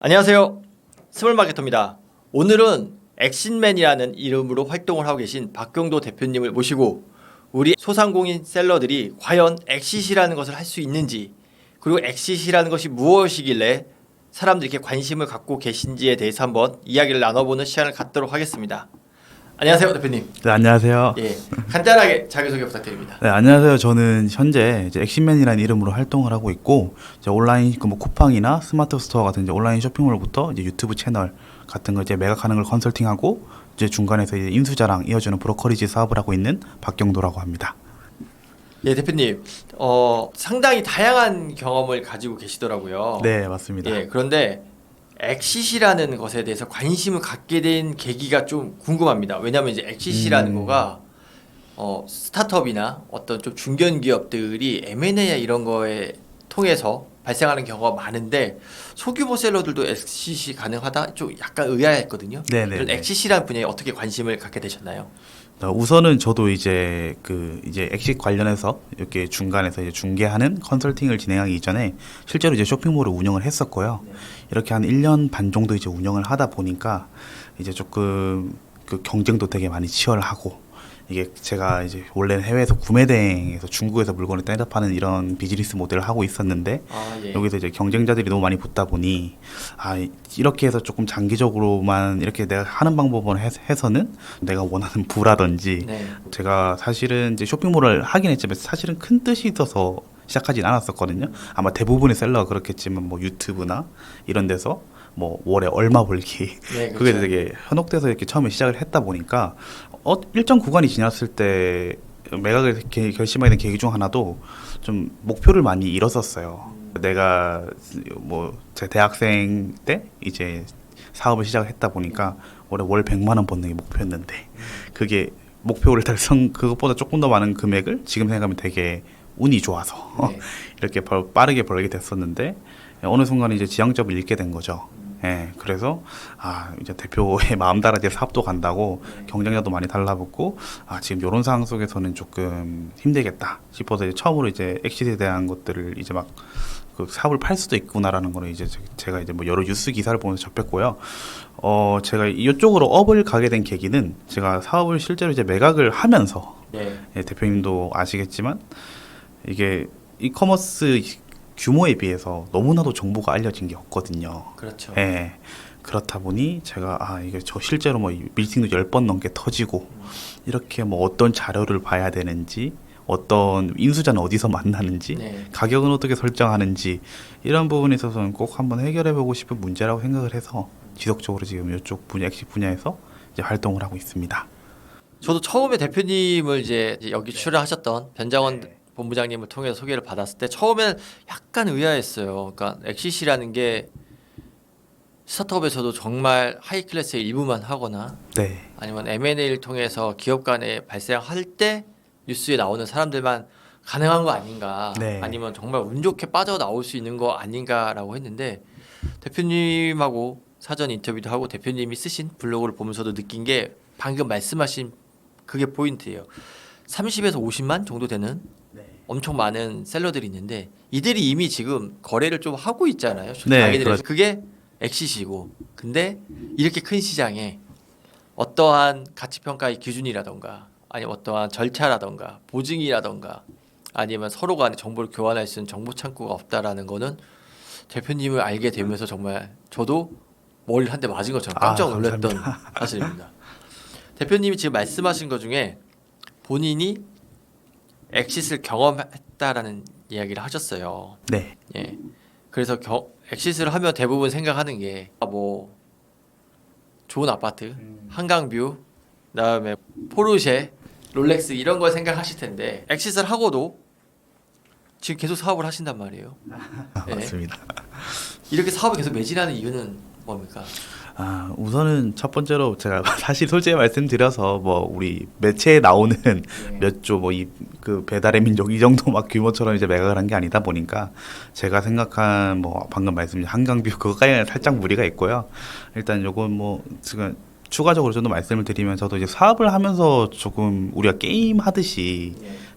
안녕하세요. 스몰마케터입니다. 오늘은 액신맨이라는 이름으로 활동을 하고 계신 박경도 대표님을 모시고 우리 소상공인 셀러들이 과연 엑싯이라는 것을 할 수 있는지, 그리고 엑싯이라는 것이 무엇이길래 사람들이 이렇게 관심을 갖고 계신지에 대해서 한번 이야기를 나눠보는 시간을 갖도록 하겠습니다. 안녕하세요, 대표님. 네, 안녕하세요. 예, 간단하게 자기소개 부탁드립니다. 네, 안녕하세요. 저는 현재 이제 액신맨이라는 이름으로 활동을 하고 있고, 이제 온라인 뭐 쿠팡이나 스마트 스토어 같은 이제 온라인 쇼핑몰부터 이제 유튜브 채널 같은 거 이제 매각하는 걸 컨설팅하고, 이제 중간에서 이제 인수자랑 이어주는 브로커리지 사업을 하고 있는 박경도라고 합니다. 예, 대표님. 상당히 다양한 경험을 가지고 계시더라고요. 네, 맞습니다. 예, 그런데 엑싯이라는 것에 대해서 관심을 갖게 된 계기가 좀 궁금합니다. 왜냐하면 이제 엑싯이라는 거가 스타트업이나 어떤 좀 중견 기업들이 M&A 이런 거에 통해서 발생하는 경우가 많은데, 소규모 셀러들도 엑싯이 가능하다? 좀 약간 의아했거든요. 네네. 그런 엑싯이라는 분야에 어떻게 관심을 갖게 되셨나요? 우선은 저도 이제 이제 엑식 관련해서 이렇게 중간에서 이제 중개하는 컨설팅을 진행하기 이전에 실제로 이제 쇼핑몰을 운영을 했었고요. 네. 이렇게 한 1년 반 정도 이제 운영을 하다 보니까 이제 조금 그 경쟁도 되게 많이 치열하고, 이게 제가 이제 원래는 해외에서 구매 대행에서 중국에서 물건을 따라파는 이런 비즈니스 모델을 하고 있었는데, 예. 여기서 이제 경쟁자들이 너무 많이 붙다 보니 이렇게 해서 조금 장기적으로만 이렇게 내가 하는 방법을 해서는 내가 원하는 부라든지, 네. 제가 사실은 이제 쇼핑몰을 하긴 했지만 사실은 큰 뜻이 있어서 시작하진 않았었거든요. 아마 대부분의 셀러가 그렇겠지만 뭐 유튜브나 이런 데서 뭐 월에 얼마 벌기, 네, 그렇죠. 그게 되게 현혹돼서 이렇게 처음에 시작을 했다 보니까 일정 구간이 지났을 때 매각을 결심하게 된 계기 중 하나도 좀 목표를 많이 잃었었어요. 내가 뭐 제 대학생 때 이제 사업을 시작을 했다 보니까 올해 월 100만 원 버는 게 목표였는데, 그게 목표를 그것보다 조금 더 많은 금액을 지금 생각하면 되게 운이 좋아서 네. 이렇게 빠르게 벌게 됐었는데, 어느 순간 이제 지향점을 잃게 된 거죠. 예, 그래서 이제 대표의 마음 따라 이제 사업도 간다고 경쟁자도 많이 달라붙고, 지금 이런 상황 속에서는 조금 힘들겠다 싶어서 이제 처음으로 이제 엑싯에 대한 것들을 이제 막 그 사업을 팔 수도 있구나라는 거를 이제 제가 이제 뭐 여러 뉴스 기사를 보면서 접했고요. 제가 이쪽으로 업을 가게 된 계기는 제가 사업을 실제로 이제 매각을 하면서, 네. 예, 대표님도 아시겠지만 이게 이커머스 규모에 비해서 너무나도 정보가 알려진 게 없거든요. 그렇죠. 예. 그렇다 보니 제가 이게 저 실제로 뭐 미팅도 10번 넘게 터지고, 이렇게 뭐 어떤 자료를 봐야 되는지, 어떤 인수자는 어디서 만나는지, 네. 가격은 어떻게 설정하는지, 이런 부분에 있어서는 꼭 한번 해결해 보고 싶은 문제라고 생각을 해서 지속적으로 지금 이쪽 분야, 엑시 분야에서 이제 활동을 하고 있습니다. 저도 처음에 대표님을 이제 여기 출연하셨던 변장원 본부장님을 통해서 소개를 받았을 때 처음에는 약간 의아했어요. 그러니까 엑싯이라는 게 스타트업에서도 정말 하이 클래스의 일부만 하거나, 네. 아니면 M&A를 통해서 기업 간에 발생할 때 뉴스에 나오는 사람들만 가능한 거 아닌가, 네. 아니면 정말 운 좋게 빠져나올 수 있는 거 아닌가라고 했는데, 대표님하고 사전 인터뷰도 하고 대표님이 쓰신 블로그를 보면서도 느낀 게 방금 말씀하신 그게 포인트예요. 30에서 50만 정도 되는 엄청 많은 셀러들이 있는데, 이들이 이미 지금 거래를 좀 하고 있잖아요. 네, 자기들에서. 그게 엑싯이고, 근데 이렇게 큰 시장에 어떠한 가치평가의 기준이라던가, 아니면 어떠한 절차라던가 보증이라던가, 아니면 서로 간에 정보를 교환할 수 있는 정보 창구가 없다라는 거는 대표님을 알게 되면서 정말 저도 머리를 한 대 맞은 것처럼 깜짝 놀랐던 사실입니다. 대표님이 지금 말씀하신 것 중에 본인이 엑싯을 경험했다라는 이야기를 하셨어요. 네. 예. 그래서 엑싯을 하면 대부분 생각하는 게 뭐 좋은 아파트, 한강뷰, 그다음에 포르쉐, 롤렉스 이런 걸 생각하실 텐데, 엑싯을 하고도 지금 계속 사업을 하신단 말이에요. 예. 맞습니다. 이렇게 사업을 계속 매진하는 이유는 뭡니까? 우선은 첫 번째로 제가 사실 솔직히 말씀드려서 뭐 우리 매체에 나오는 몇 조 뭐 그 배달의 민족 이 정도 막 규모처럼 이제 매각을 한 게 아니다 보니까, 제가 생각한 뭐 방금 말씀드린 한강뷰 그거까지는 살짝 무리가 있고요. 일단 요건 뭐 지금 추가적으로 좀 더 말씀을 드리면 저도 이제 사업을 하면서 조금 우리가 게임 하듯이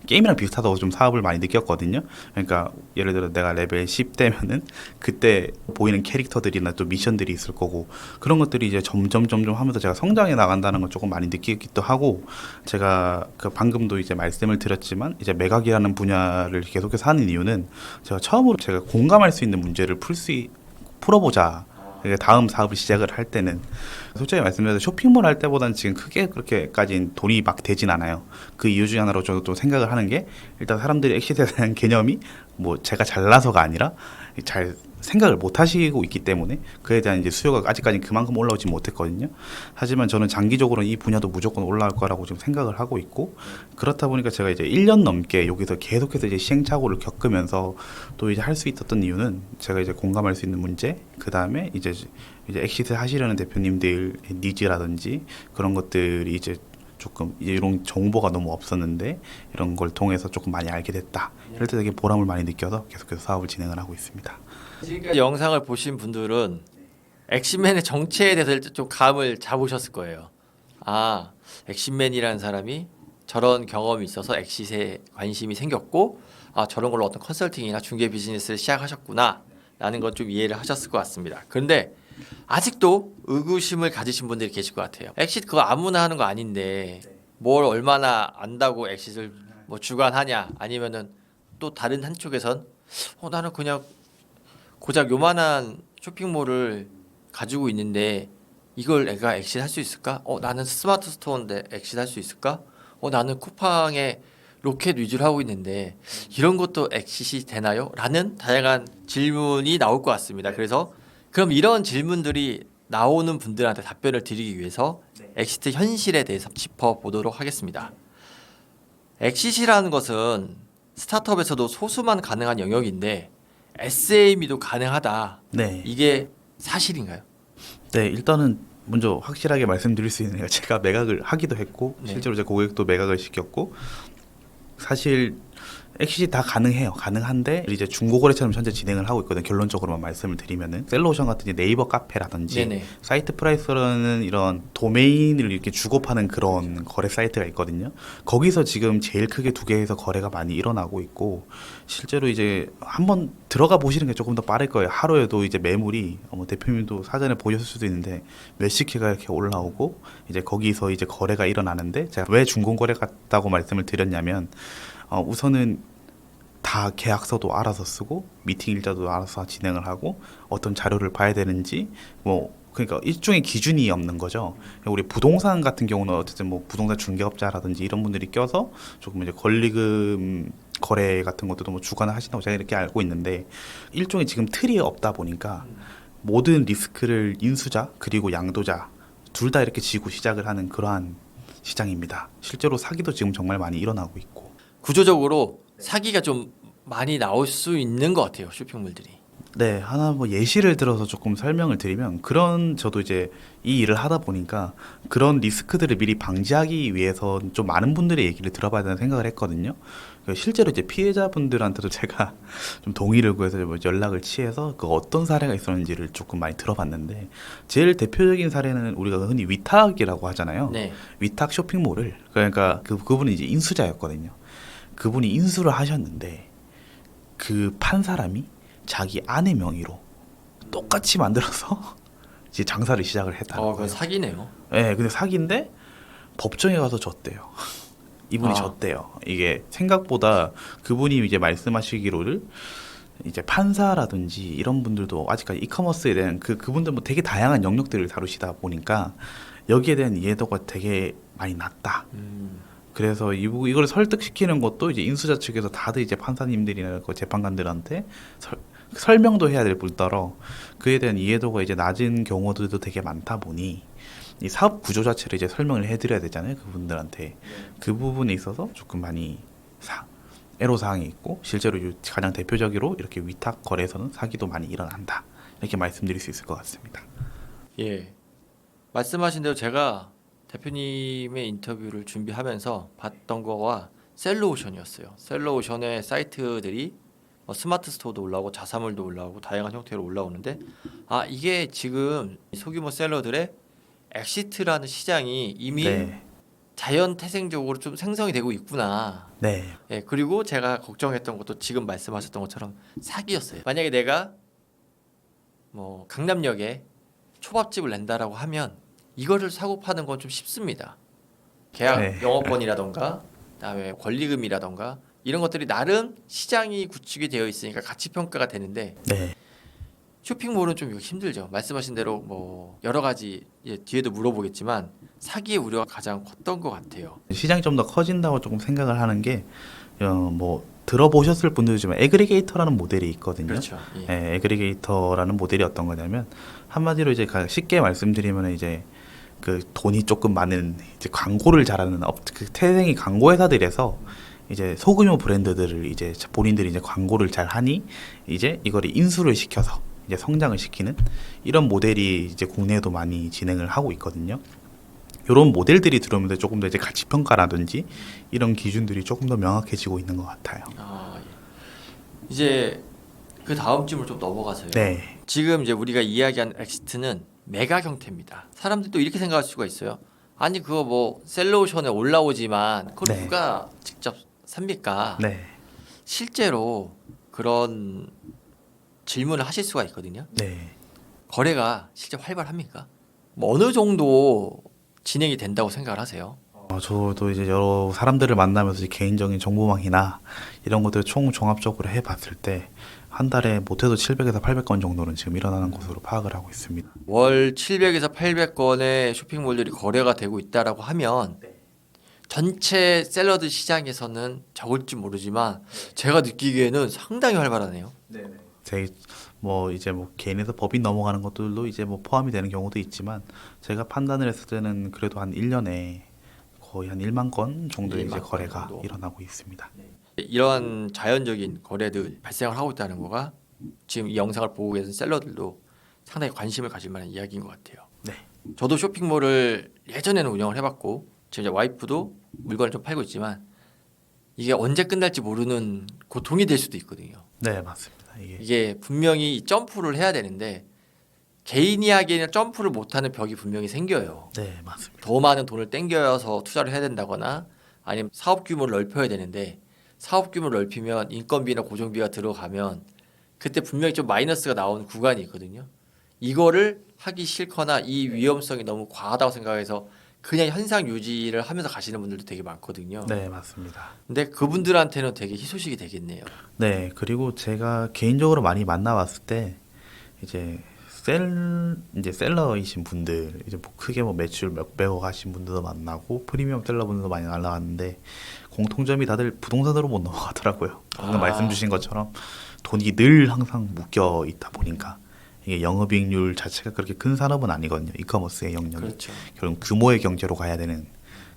게임이랑 비슷하다고 좀 사업을 많이 느꼈거든요. 그러니까 예를 들어 내가 레벨 10 되면은 그때 보이는 캐릭터들이나 또 미션들이 있을 거고 그런 것들이 이제 점점 하면서 제가 성장해 나간다는 걸 조금 많이 느끼기도 하고 제가 그 방금도 이제 말씀을 드렸지만 이제 매각이라는 분야를 계속해서 하는 이유는 제가 처음으로 제가 공감할 수 있는 문제를 풀어보자. 이게 다음 사업을 시작을 할 때는 솔직히 말씀드려서 쇼핑몰 할 때보다는 지금 크게 그렇게까지 돈이 막 되진 않아요. 그 이유 중에 하나로 저도 또 생각을 하는 게 일단 사람들이 엑시트에 대한 개념이 뭐 제가 잘나서가 아니라 잘 생각을 못 하시고 있기 때문에 그에 대한 이제 수요가 아직까지 그만큼 올라오지 못했거든요. 하지만 저는 장기적으로 이 분야도 무조건 올라올 거라고 지금 생각을 하고 있고 그렇다 보니까 제가 이제 1년 넘게 여기서 계속해서 이제 시행착오를 겪으면서 또 이제 할 수 있었던 이유는 제가 이제 공감할 수 있는 문제, 그 다음에 이제 엑시트 하시려는 대표님들의 니즈라든지 그런 것들이 이제 조금 이런 정보가 너무 없었는데 이런 걸 통해서 조금 많이 알게 됐다. 이럴 때 되게 보람을 많이 느껴서 계속해서 사업을 진행을 하고 있습니다. 지금까지 영상을 보신 분들은 엑시맨의 정체에 대해서 좀 감을 잡으셨을 거예요. 아, 엑시맨이라는 사람이 저런 경험이 있어서 엑시트에 관심이 생겼고 아, 저런 걸로 어떤 컨설팅이나 중개 비즈니스를 시작하셨구나 라는 건 좀 이해를 하셨을 것 같습니다. 그런데 아직도 의구심을 가지신 분들이 계실 것 같아요. 엑시트 그거 아무나 하는 거 아닌데 뭘 얼마나 안다고 엑시트를 뭐 주관하냐 아니면은 또 다른 한쪽에선 나는 그냥 고작 요만한 쇼핑몰을 가지고 있는데 이걸 내가 엑시트 할 수 있을까? 나는 스마트 스토어인데 엑시트 할 수 있을까? 나는 쿠팡에 로켓 위주로 하고 있는데 이런 것도 엑시트 되나요? 라는 다양한 질문이 나올 것 같습니다. 그래서 그럼 이런 질문들이 나오는 분들한테 답변을 드리기 위해서 엑시트 현실에 대해서 짚어보도록 하겠습니다. 엑시트라는 것은 스타트업에서도 소수만 가능한 영역인데 SME도 가능하다. 네. 이게 사실인가요? 네, 일단은 먼저 확실하게 말씀드릴 수 있는 게 제가 매각을 하기도 했고 네. 실제로 제 고객도 매각을 시켰고 사실 엑시트 다 가능해요. 가능한데 이제 중고거래처럼 현재 진행을 하고 있거든요. 결론적으로만 말씀을 드리면은 셀러오션 같은 이제 네이버 카페라든지 네네. 사이트 프라이스라는 이런 도메인을 이렇게 주고 파는 그런 거래 사이트가 있거든요. 거기서 지금 제일 크게 두 개에서 거래가 많이 일어나고 있고 실제로 이제 한번 들어가 보시는 게 조금 더 빠를 거예요. 하루에도 이제 매물이 대표님도 사전에 보셨을 수도 있는데 몇십 개가 이렇게 올라오고 이제 거기서 이제 거래가 일어나는데 제가 왜 중고거래 같다고 말씀을 드렸냐면 우선은 다 계약서도 알아서 쓰고 미팅 일자도 알아서 진행을 하고 어떤 자료를 봐야 되는지 그러니까 일종의 기준이 없는 거죠. 우리 부동산 같은 경우는 어쨌든 뭐 부동산 중개업자라든지 이런 분들이 껴서 조금 이제 권리금 거래 같은 것도 뭐 주관을 하신다고 제가 이렇게 알고 있는데 일종의 지금 틀이 없다 보니까 모든 리스크를 인수자 그리고 양도자 둘 다 이렇게 지고 시작을 하는 그러한 시장입니다. 실제로 사기도 지금 정말 많이 일어나고 있고. 구조적으로 사기가 좀 많이 나올 수 있는 것 같아요. 쇼핑몰들이. 네, 하나 뭐 예시를 들어서 조금 설명을 드리면 저도 이제 이 일을 하다 보니까 그런 리스크들을 미리 방지하기 위해서 좀 많은 분들의 얘기를 들어봐야 된다는 생각을 했거든요. 실제로 이제 피해자분들한테도 제가 좀 동의를 구해서 뭐 연락을 취해서 그 어떤 사례가 있었는지를 조금 많이 들어봤는데 제일 대표적인 사례는 우리가 흔히 위탁이라고 하잖아요. 네. 위탁 쇼핑몰을 그러니까 그분이 이제 인수자였거든요. 그분이 인수를 하셨는데 그 판 사람이 자기 아내 명의로 똑같이 만들어서 이제 장사를 시작을 했다는 그건 거예요. 사기네요. 네, 근데 사기인데 법정에 가서 졌대요. 이분이 졌대요. 이게 생각보다 그분이 이제 말씀하시기로를 이제 판사라든지 이런 분들도 아직까지 이커머스에 대한 그분들 뭐 되게 다양한 영역들을 다루시다 보니까 여기에 대한 이해도가 되게 많이 낮다. 그래서 이걸 설득시키는 것도 이제 인수자 측에서 다들 이제 판사님들이나 그 재판관들한테 설명도 해야 될 뿐더러 그에 대한 이해도가 이제 낮은 경우들도 되게 많다 보니 이 사업 구조 자체를 이제 설명을 해드려야 되잖아요. 그분들한테. 그 부분에 있어서 조금 많이 애로사항이 있고 실제로 가장 대표적으로 이렇게 위탁 거래에서는 사기도 많이 일어난다. 이렇게 말씀드릴 수 있을 것 같습니다. 예. 말씀하신 대로 제가 대표님의 인터뷰를 준비하면서 봤던 거와 셀러오션이었어요. 셀러오션의 사이트들이 스마트 스토어도 올라오고 자사물도 올라오고 다양한 형태로 올라오는데 이게 지금 소규모 셀러들의 엑시트라는 시장이 이미 네. 자연 태생적으로 좀 생성이 되고 있구나. 네. 예, 그리고 제가 걱정했던 것도 지금 말씀하셨던 것처럼 사기였어요. 만약에 내가 뭐 강남역에 초밥집을 낸다라고 하면 이거를 사고 파는 건 좀 쉽습니다. 계약 네. 영업권이라던가 그다음에 권리금이라던가 이런 것들이 나름 시장이 구축이 되어 있으니까 가치 평가가 되는데 네. 쇼핑몰은 좀 이거 힘들죠. 말씀하신 대로 뭐 여러 가지 뒤에도 물어보겠지만 사기의 우려가 가장 컸던 것 같아요. 시장이 좀 더 커진다고 조금 생각을 하는 게 뭐 들어보셨을 분들이지만 에그리게이터라는 모델이 있거든요. 그렇죠. 예. 예, 에그리게이터라는 모델이 어떤 거냐면 한마디로 이제 쉽게 말씀드리면 이제 그 돈이 조금 많은 이제 광고를 잘하는 그 태생이 광고 회사들에서 이제 소규모 브랜드들을 이제 본인들이 이제 광고를 잘 하니 이제 이거를 인수를 시켜서 이제 성장을 시키는 이런 모델이 이제 국내에도 많이 진행을 하고 있거든요. 이런 모델들이 들어오면서 조금 더 이제 가치 평가라든지 이런 기준들이 조금 더 명확해지고 있는 것 같아요. 아, 예. 이제 그 다음 질문 좀 넘어가서요. 네, 지금 이제 우리가 이야기한 엑시트는 메가 형태입니다. 사람들이 또 이렇게 생각할 수가 있어요. 아니 그거 뭐 셀러오션에 올라오지만 그걸 네. 누가 직접 삽니까? 네, 실제로 그런 질문을 하실 수가 있거든요. 네. 거래가 실제 활발합니까? 뭐 어느 정도 진행이 된다고 생각을 하세요? 저도 이제 여러 사람들을 만나면서 이제 개인적인 정보망이나 이런 것들을 총 종합적으로 해봤을 때 한 달에 못해도 700에서 800건 정도는 지금 일어나는 것으로 파악을 하고 있습니다. 월 700에서 800건의 쇼핑몰들이 거래가 되고 있다라고 하면 전체 샐러드 시장에서는 적을지 모르지만 제가 느끼기에는 상당히 활발하네요. 제 뭐 이제 뭐 개인에서 법인 넘어가는 것들도 이제 뭐 포함이 되는 경우도 있지만 제가 판단을 했을 때는 그래도 한 1년에 거의 한 1만 건 정도의 1만 이제 건 거래가 정도. 일어나고 있습니다. 이러한 자연적인 거래들 발생을 하고 있다는 거가 지금 이 영상을 보고 계신 셀러들도 상당히 관심을 가질 만한 이야기인 것 같아요. 네. 저도 쇼핑몰을 예전에는 운영을 해봤고 지금 이제 와이프도 물건을 좀 팔고 있지만 이게 언제 끝날지 모르는 고통이 될 수도 있거든요. 네, 맞습니다. 이게 분명히 점프를 해야 되는데 개인이 하기에는 점프를 못하는 벽이 분명히 생겨요. 네, 맞습니다. 더 많은 돈을 땡겨서 투자를 해야 된다거나 아니면 사업 규모를 넓혀야 되는데 사업 규모를 넓히면 인건비나 고정비가 들어가면 그때 분명히 좀 마이너스가 나오는 구간이 있거든요. 이거를 하기 싫거나 이 위험성이 너무 과하다고 생각해서 그냥 현상 유지를 하면서 가시는 분들도 되게 많거든요. 네, 맞습니다. 근데 그분들한테는 되게 희소식이 되겠네요. 네, 그리고 제가 개인적으로 많이 만나봤을 때 이제 이제 셀러이신 분들 이제 뭐 크게 뭐 매출 몇백억 하신 분들도 만나고 프리미엄 셀러 분들도 많이 날라왔는데 공통점이 다들 부동산으로 못 넘어가더라고요. 방금 말씀 주신 것처럼 돈이 늘 항상 묶여 있다 보니까 이게 영업이익률 자체가 그렇게 큰 산업은 아니거든요. 이커머스의 영역이 그렇죠. 결국 규모의 경제로 가야 되는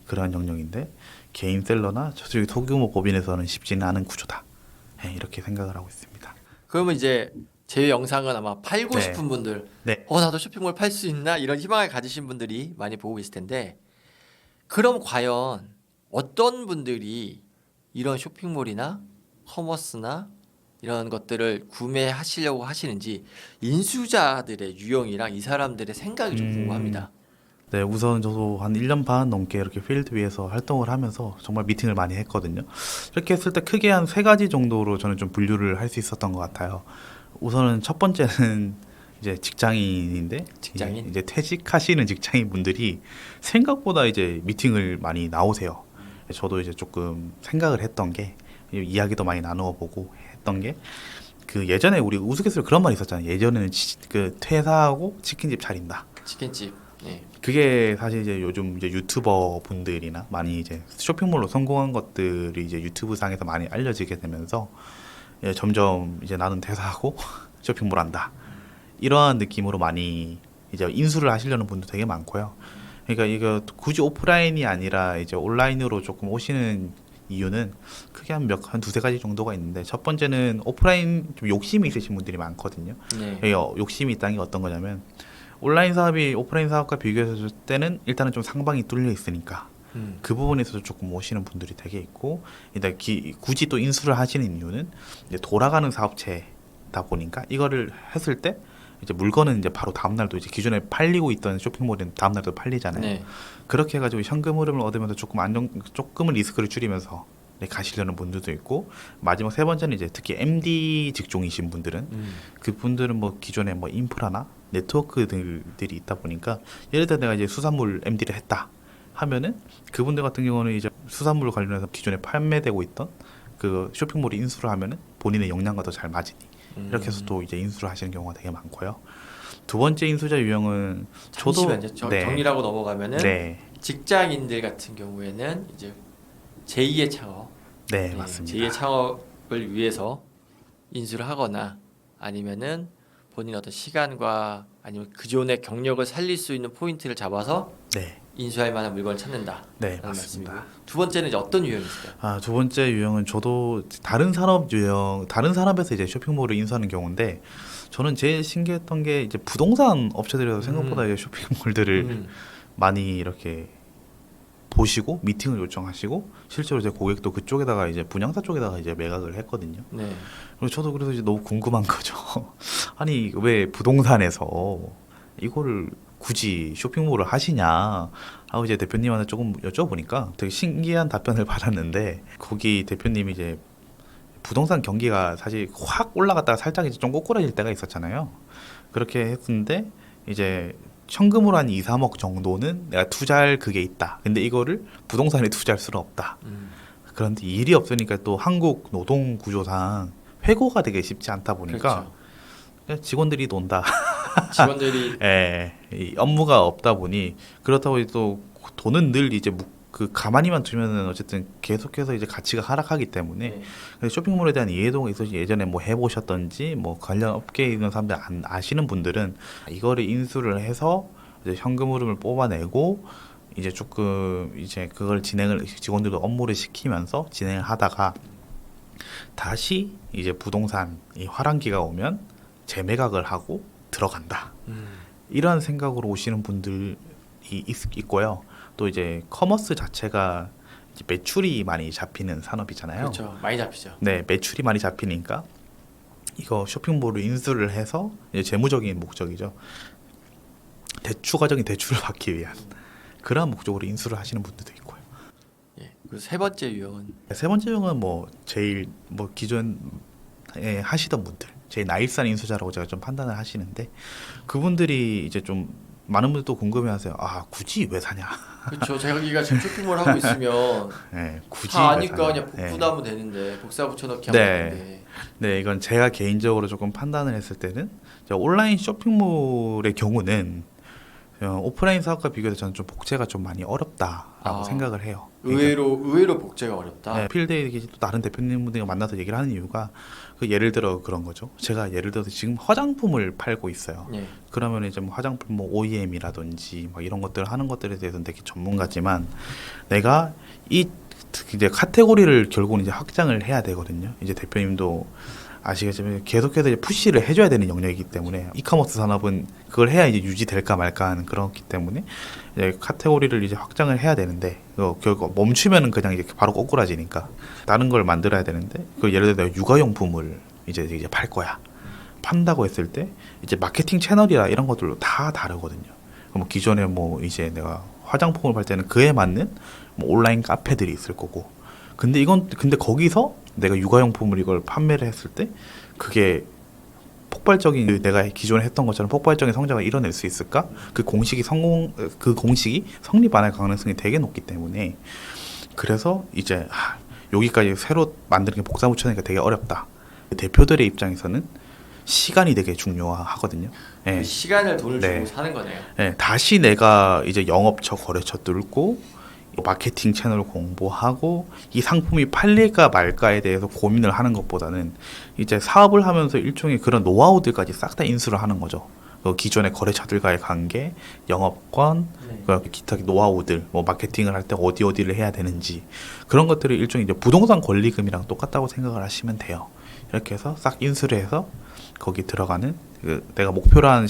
그런 영역인데 개인 셀러나 저쪽의 소규모 법인에서는 쉽지는 않은 구조다. 네, 이렇게 생각을 하고 있습니다. 그러면 이제 제 영상은 아마 팔고 네. 싶은 분들, 네. 나도 쇼핑몰 팔 수 있나 이런 희망을 가지신 분들이 많이 보고 계실 텐데, 그럼 과연 어떤 분들이 이런 쇼핑몰이나 커머스나 이런 것들을 구매하시려고 하시는지 인수자들의 유형이랑 이 사람들의 생각이 좀 궁금합니다. 네, 우선 저도 한 1년 반 넘게 이렇게 필드 위에서 활동을 하면서 정말 미팅을 많이 했거든요. 이렇게 했을 때 크게 한 세 가지 정도로 저는 좀 분류를 할 수 있었던 것 같아요. 우선은 첫 번째는 이제 직장인인데 직장인? 이제 퇴직하시는 직장인 분들이 생각보다 이제 미팅을 많이 나오세요. 저도 이제 조금 생각을 했던 게 이야기도 많이 나누어 보고 했던 게 그 예전에 우리 우스갯소리 그런 말이 있었잖아요. 예전에는 그 퇴사하고 치킨집 차린다. 치킨집. 네. 그게 사실 이제 요즘 이제 유튜버 분들이나 많이 이제 쇼핑몰로 성공한 것들이 이제 유튜브 상에서 많이 알려지게 되면서 점점 이제 나는 퇴사하고 쇼핑몰 한다 이러한 느낌으로 많이 이제 인수를 하시려는 분도 되게 많고요. 그러니까 이거 굳이 오프라인이 아니라 이제 온라인으로 조금 오시는 이유는 크게 한 두세 가지 정도가 있는데 첫 번째는 오프라인 좀 욕심이 있으신 분들이 많거든요. 네. 욕심이 있다는 게 어떤 거냐면 온라인 사업이 오프라인 사업과 비교했을 때는 일단은 좀 상방이 뚫려 있으니까 그 부분에서 조금 오시는 분들이 되게 있고 일단 굳이 또 인수를 하시는 이유는 이제 돌아가는 사업체다 보니까 이거를 했을 때 이제 물건은 이제 바로 다음 날도 이제 기존에 팔리고 있던 쇼핑몰은 다음 날도 팔리잖아요. 네. 그렇게 해가지고 현금 흐름을 얻으면서 조금은 리스크를 줄이면서 가시려는 분들도 있고, 마지막 세 번째는 이제 특히 MD 직종이신 분들은 그분들은 뭐 기존에 뭐 인프라나 네트워크들이 있다 보니까, 예를 들어 내가 이제 수산물 MD를 했다 하면은 그분들 같은 경우는 이제 수산물 관련해서 기존에 판매되고 있던 그 쇼핑몰이 인수를 하면은 본인의 역량과 더 잘 맞으니 이렇게 해서 또 이제 인수를 하시는 경우가 되게 많고요. 두 번째 인수자 유형은 잠시만요. 네. 정리라고 넘어가면은 네, 직장인들 같은 경우에는 이제 제2의 창업, 네, 맞습니다. 제2의 창업을 위해서 인수를 하거나 아니면은 본인 어떤 시간과 아니면 기존의 경력을 살릴 수 있는 포인트를 잡아서 네, 인수할 만한 물건을 찾는다. 네, 라는 맞습니다. 말씀이고. 두 번째는 이제 어떤 유형이 있을까요? 아, 두 번째 유형은 저도 다른 산업 유형, 다른 산업에서 이제 쇼핑몰을 인수하는 경우인데, 저는 제일 신기했던 게 이제 부동산 업체들에서 생각보다 이제 쇼핑몰들을 음. 많이 이렇게 보시고 미팅을 요청하시고, 실제로 제 고객도 그쪽에다가 이제 분양사 쪽에다가 이제 매각을 했거든요. 네. 그리고 저도 그래서 이제 너무 궁금한 거죠. 아니 왜 부동산에서 이거를 굳이 쇼핑몰을 하시냐 하고 이제 대표님한테 조금 여쭤보니까 되게 신기한 답변을 받았는데, 거기 대표님이 이제 부동산 경기가 사실 확 올라갔다가 살짝 이제 좀 꼬꾸라질 때가 있었잖아요. 그렇게 했는데 이제 현금으로 한 2, 3억 정도는 내가 투자할 그게 있다. 근데 이거를 부동산에 투자할 수는 없다. 그런데 일이 없으니까 또 한국 노동 구조상 회고가 되게 쉽지 않다 보니까 그렇죠. 그냥 직원들이 논다. 직원들이 예, 이 업무가 없다 보니, 그렇다고 또 돈은 늘 이제 그 가만히만 두면은 어쨌든 계속해서 이제 가치가 하락하기 때문에, 네. 그래서 쇼핑몰에 대한 이해도가 있어서 예전에 뭐 해보셨던지 뭐 관련 업계에 있는 사람들 아시는 분들은 이거를 인수를 해서 이제 현금 흐름을 뽑아내고 이제 조금 이제 그걸 직원들도 업무를 시키면서 진행을 하다가 다시 이제 부동산 이 화랑기가 오면 재매각을 하고 들어간다. 이런 생각으로 오시는 분들이 있고요. 또 이제 커머스 자체가 이제 매출이 많이 잡히는 산업이잖아요. 그렇죠. 많이 잡히죠. 네, 매출이 많이 잡히니까 이거 쇼핑몰을 인수를 해서 이제 재무적인 목적이죠. 과정인 대출을 받기 위한 그러한 목적으로 인수를 하시는 분들도 있고요. 예. 그리고 세 번째 유형은 세 번째 용은 뭐 제일 뭐 기존에 하시던 분들, 제일 나일산 인수자라고 제가 좀 판단을 하시는데, 그분들이 이제 좀 많은 분들도 궁금해하세요. 아, 굳이 왜 사냐? 그렇죠. 자기가 지금 쇼핑몰 하고 있으면 네, 굳이 다 왜 아니까 사냐? 그냥 복부담은 되는데 복사 붙여넣기 네. 하면 되는데 네, 이건 제가 개인적으로 조금 판단을 했을 때는 온라인 쇼핑몰의 경우는 오프라인 사업과 비교해서 저는 좀 복제가 좀 많이 어렵다라고 아, 생각을 해요. 의외로 복제가 어렵다. 네, 필드에 계신 또 다른 대표님들과 만나서 얘기를 하는 이유가 그 예를 들어 그런 거죠. 제가 예를 들어서 지금 화장품을 팔고 있어요. 예. 그러면 이제 뭐 화장품 뭐 OEM이라든지 막 이런 것들 하는 것들에 대해서는 되게 전문가지만, 내가 이 이제 카테고리를 결국은 이제 확장을 해야 되거든요. 이제 대표님도 아시겠지만 계속해서 이제 푸시를 해줘야 되는 영역이기 때문에, 이커머스 산업은 그걸 해야 이제 유지될까 말까 하는 그렇기 때문에 이제 카테고리를 이제 확장을 해야 되는데, 결국 멈추면은 그냥 이제 바로 꼬꾸라지니까 다른 걸 만들어야 되는데, 그 예를 들어 내가 육아용품을 이제 팔 거야. 판다고 했을 때 이제 마케팅 채널이라 이런 것들도 다 다르거든요. 뭐 기존에 뭐 이제 내가 화장품을 팔 때는 그에 맞는 뭐 온라인 카페들이 있을 거고, 근데 거기서 내가 육아용품을 이걸 판매를 했을 때 그게 폭발적인, 내가 기존에 했던 것처럼 폭발적인 성장을 이뤄낼 수 있을까? 그 공식이 성립 안 할 가능성이 되게 높기 때문에, 그래서 이제 여기까지 새로 만드는 게 복사 붙여내니까 되게 어렵다. 대표들의 입장에서는 시간이 되게 중요하거든요. 그 시간을 돈을 네. 주고 사는 거네요. 네, 다시 내가 이제 영업처 거래처 뚫고 마케팅 채널 공부하고 이 상품이 팔릴까 말까에 대해서 고민을 하는 것보다는 이제 사업을 하면서 일종의 그런 노하우들까지 싹 다 인수를 하는 거죠. 기존의 거래처들과의 관계, 영업권, 기타 노하우들, 뭐 마케팅을 할 때 어디를 해야 되는지, 그런 것들을 일종의 이제 부동산 권리금이랑 똑같다고 생각을 하시면 돼요. 이렇게 해서 싹 인수를 해서 거기 들어가는 내가 목표라는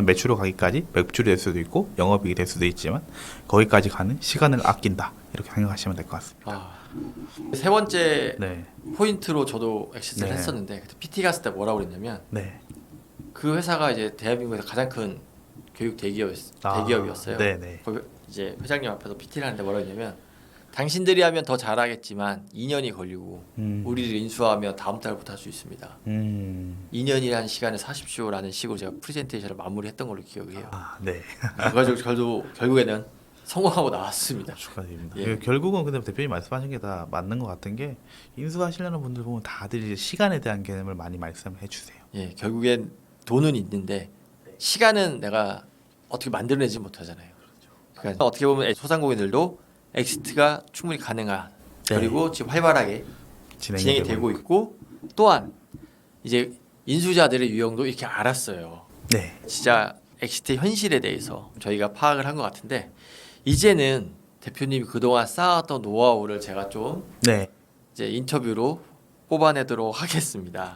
매출로 가기까지, 매출이 될 수도 있고 영업이익이 될 수도 있지만 거기까지 가는 시간을 아낀다, 이렇게 생각하시면 될 것 같습니다. 세 번째 네, 포인트로 저도 엑시트를 네. 했었는데 그때 PT 갔을 때 뭐라고 그랬냐면 네, 그 회사가 이제 대한민국에서 가장 큰 교육 대기업이었어요. 네네. 거기 이제 회장님 앞에서 PT를 하는데 뭐라 했냐면 당신들이 하면 더 잘하겠지만 2년이 걸리고 우리를 인수하면 다음 달부터 할 수 있습니다. 2년이라는 시간을 사십시오라는 식으로 제가 프레젠테이션을 마무리했던 걸로 기억을 해요. 아, 네. 그래가지고 결국에는 성공하고 나왔습니다. 축하드립니다. 예. 결국은 근데 대표님 말씀하신 게 다 맞는 것 같은 게 인수하시려는 분들 보면 다들 이제 시간에 대한 개념을 많이 말씀해 주세요. 예, 결국엔 돈은 있는데 시간은 내가 어떻게 만들어내지 못하잖아요. 그러니까 어떻게 보면 소상공인들도 엑시트가 충분히 가능한 네. 그리고 지금 활발하게 진행이 되고 있고 또한 이제 인수자들의 유형도 이렇게 알았어요. 네. 진짜 엑시트 현실에 대해서 저희가 파악을 한 것 같은데 이제는 대표님이 그동안 쌓았던 노하우를 제가 좀 네. 이제 인터뷰로 뽑아내도록 하겠습니다.